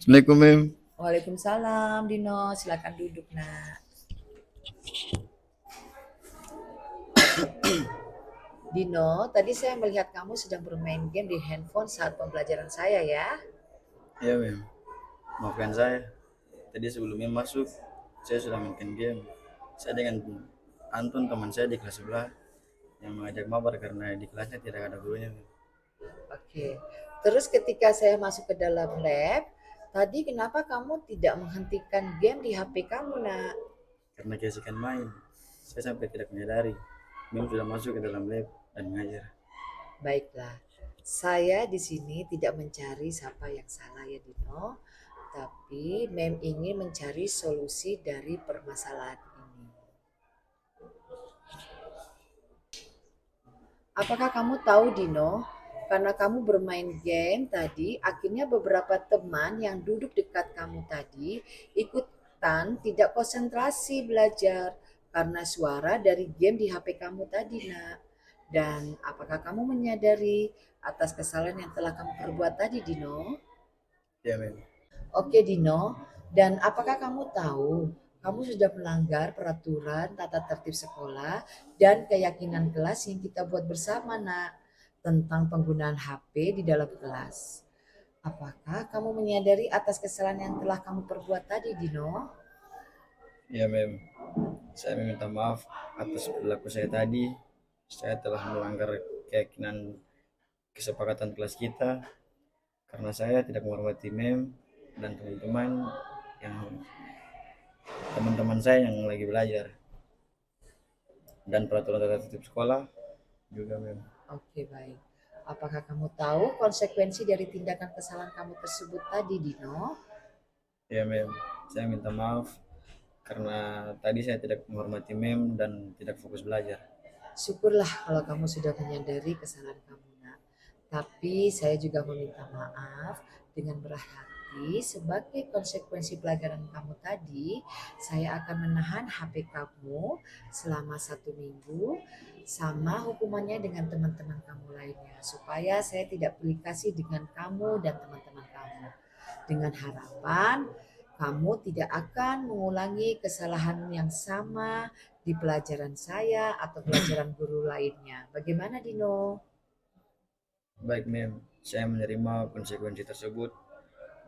Assalamualaikum, Mem. Waalaikumsalam, Dino. Silakan duduk, nak. Dino, tadi saya melihat kamu sedang bermain game di handphone saat pembelajaran saya ya. Ya, Mem. Maafkan saya. Tadi sebelumnya masuk, saya sudah main game. Saya dengan Anton, teman saya di kelas sebelah, yang mengajak mabar karena di kelasnya tidak ada gurunya, Mem. Oke. Terus ketika saya masuk ke dalam lab, tadi kenapa kamu tidak menghentikan game di HP kamu, nak? Karena keasikan main, saya sampai tidak menyadari. Mem sudah masuk ke dalam lab dan mengajar. Baiklah. Saya di sini tidak mencari siapa yang salah ya, Dino. Tapi Mem ingin mencari solusi dari permasalahan ini. Apakah kamu tahu, Dino, karena kamu bermain game tadi, akhirnya beberapa teman yang duduk dekat kamu tadi ikutan tidak konsentrasi belajar karena suara dari game di HP kamu tadi, nak. Dan apakah kamu menyadari atas kesalahan yang telah kamu perbuat tadi, Dino? Ya, Mem. Oke, Dino. Dan apakah kamu tahu kamu sudah melanggar peraturan tata tertib sekolah dan keyakinan kelas yang kita buat bersama, nak, tentang penggunaan HP di dalam kelas? Apakah kamu menyadari atas kesalahan yang telah kamu perbuat tadi, Dino? Ya, Mem. Saya meminta maaf atas perilaku saya tadi. Saya telah melanggar keyakinan kesepakatan kelas kita karena saya tidak menghormati Mem dan yang teman-teman saya yang lagi belajar, dan peraturan tata tertib sekolah juga, Mem. Oke, baik. Apakah kamu tahu konsekuensi dari tindakan kesalahan kamu tersebut tadi, Dino? Ya, Mem. Saya minta maaf karena tadi saya tidak menghormati Mem dan tidak fokus belajar. Syukurlah kalau kamu sudah menyadari kesalahan kamu, nak. Tapi saya juga meminta maaf dengan berat hati sebagai konsekuensi pelajaran kamu tadi. Saya akan menahan HP kamu selama 1 minggu sama hukumannya dengan teman-teman kamu lainnya. Supaya saya tidak berikasi dengan kamu dan teman-teman kamu. Dengan harapan kamu tidak akan mengulangi kesalahan yang sama di pelajaran saya atau pelajaran guru lainnya. Bagaimana, Dino? Baik, Mem. Saya menerima konsekuensi tersebut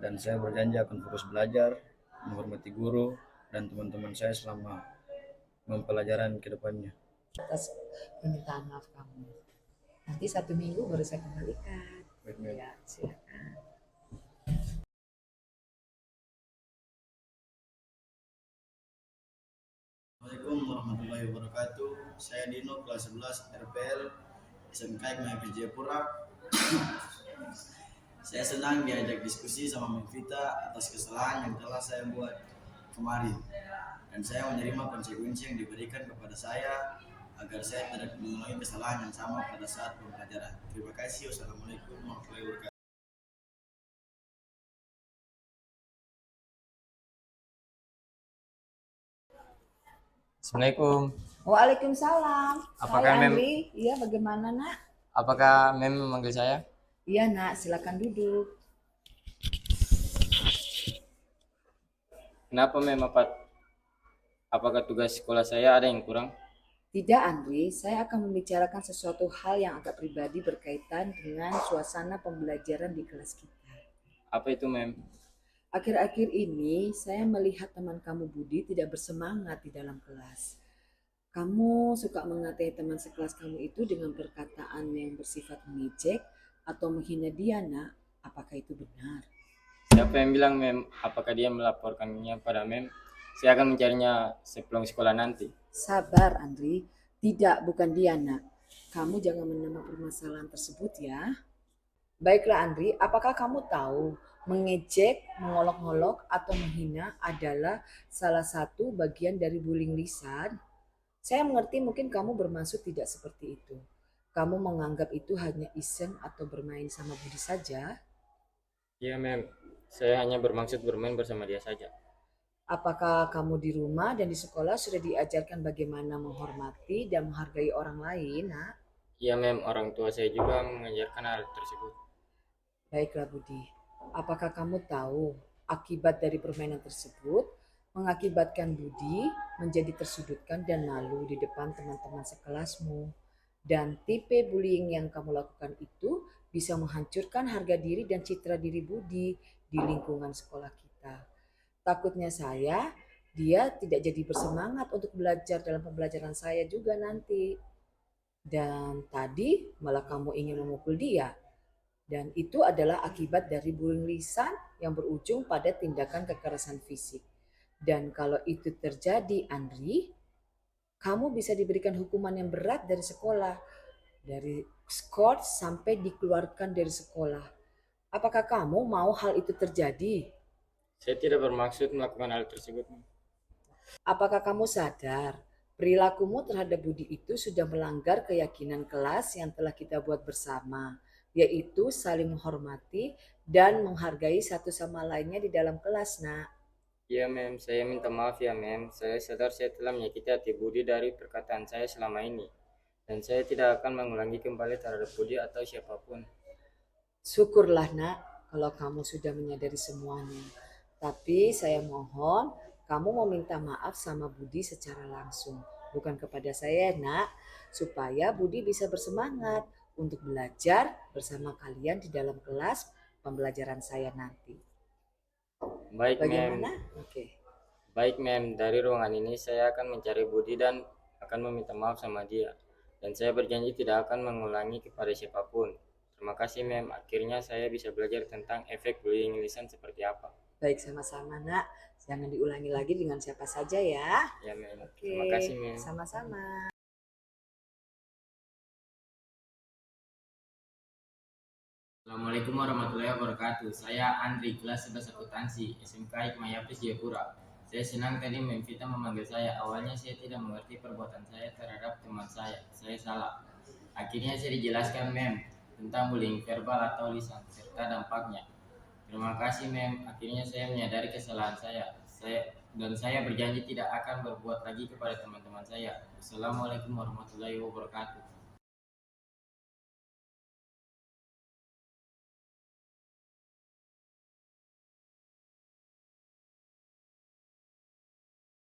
dan saya berjanji akan fokus belajar, menghormati guru dan teman-teman saya selama mempelajaran ke depannya. Atas permintaan maaf kamu. Nanti 1 minggu baru saya kembalikan. Baik, Mem. Ya, silakan. Assalamualaikum warahmatullahi wabarakatuh. Saya Dino, kelas 11 RPL SMK MHP Jayapura. Saya senang diajak diskusi sama Mevita atas kesalahan yang telah saya buat kemarin. Dan saya menerima konsekuensi yang diberikan kepada saya agar saya tidak mengulangi kesalahan yang sama pada saat pembelajaran. Terima kasih. Wassalamualaikum warahmatullahi wabarakatuh. Assalamualaikum. Waalaikumsalam. Hai Apakah Mem Andri. Iya, bagaimana, nak? apakah Mem memanggil saya? Iya, nak. Silakan duduk. Kenapa Mem apakah tugas sekolah saya ada yang kurang? Tidak, Andri. Saya akan membicarakan sesuatu hal yang agak pribadi berkaitan dengan suasana pembelajaran di kelas kita. Apa itu Mem? Akhir-akhir ini saya melihat teman kamu Budi tidak bersemangat di dalam kelas. Kamu suka mengatai teman sekelas kamu itu dengan perkataan yang bersifat mengejek atau menghina dia, nak. Apakah itu benar? Siapa yang bilang Mem? Apakah dia melaporkannya pada Mem? Saya akan mencarinya sepulang sekolah nanti. Sabar, Andri. Tidak, bukan dia, nak. Kamu jangan menambah permasalahan tersebut ya. Baiklah, Andri. Apakah kamu tahu mengejek, mengolok-olok, atau menghina adalah salah satu bagian dari bullying lisan? Saya mengerti mungkin kamu bermaksud tidak seperti itu. Kamu menganggap itu hanya iseng atau bermain sama Budi saja. Iya Mem, saya hanya bermaksud bermain bersama dia saja. Apakah kamu di rumah dan di sekolah sudah diajarkan bagaimana menghormati dan menghargai orang lain, nak? Iya Mem, orang tua saya juga mengajarkan hal tersebut. Baiklah, Budi. Apakah kamu tahu Akibat dari permainan tersebut mengakibatkan Budi menjadi tersudutkan dan malu di depan teman-teman sekelasmu. Dan tipe bullying yang kamu lakukan itu bisa menghancurkan harga diri dan citra diri Budi di lingkungan sekolah kita. Takutnya saya, dia tidak jadi bersemangat untuk belajar dalam pembelajaran saya juga nanti. Dan tadi malah kamu ingin memukul dia. Dan itu adalah akibat dari bullying lisan yang berujung pada tindakan kekerasan fisik. Dan kalau itu terjadi, Andri, kamu bisa diberikan hukuman yang berat dari sekolah. Dari skor sampai dikeluarkan dari sekolah. Apakah kamu mau hal itu terjadi? Saya tidak bermaksud melakukan hal tersebut, Mem. Apakah kamu sadar perilakumu terhadap Budi itu sudah melanggar keyakinan kelas yang telah kita buat bersama, yaitu saling menghormati dan menghargai satu sama lainnya di dalam kelas, Nak. Ya, Mem, saya minta maaf ya, Mem. Saya sadar saya telah menyakiti hati Budi dari perkataan saya selama ini. Dan saya tidak akan mengulangi kembali terhadap Budi atau siapapun. Syukurlah, Nak, kalau kamu sudah menyadari semuanya. Tapi saya mohon kamu mau minta maaf sama Budi secara langsung, bukan kepada saya, Nak, supaya Budi bisa bersemangat untuk belajar bersama kalian di dalam kelas pembelajaran saya nanti. Baik, Mem. Bagaimana? Oke. Baik, Mem. Dari ruangan ini saya akan mencari Budi dan akan meminta maaf sama dia. Dan saya berjanji tidak akan mengulangi kepada siapapun. Terima kasih, Mem. Akhirnya saya bisa belajar tentang efek bullying lisan seperti apa. Baik, sama-sama, Nak. Jangan diulangi lagi dengan siapa saja ya. Ya, Mem. Oke. Terima kasih, Mem. Sama-sama. Assalamualaikum warahmatullahi wabarakatuh. Saya Andri, kelas 11 akuntansi, SMK Hikmayapis Jayapura. Saya senang tadi Mem Vita memanggil saya. Awalnya saya tidak mengerti perbuatan saya terhadap teman saya. Saya salah. Akhirnya saya dijelaskan Mem tentang bullying verbal atau lisan serta dampaknya. Terima kasih Mem. Akhirnya saya menyadari kesalahan saya. Saya berjanji tidak akan berbuat lagi kepada teman-teman saya. Assalamualaikum warahmatullahi wabarakatuh.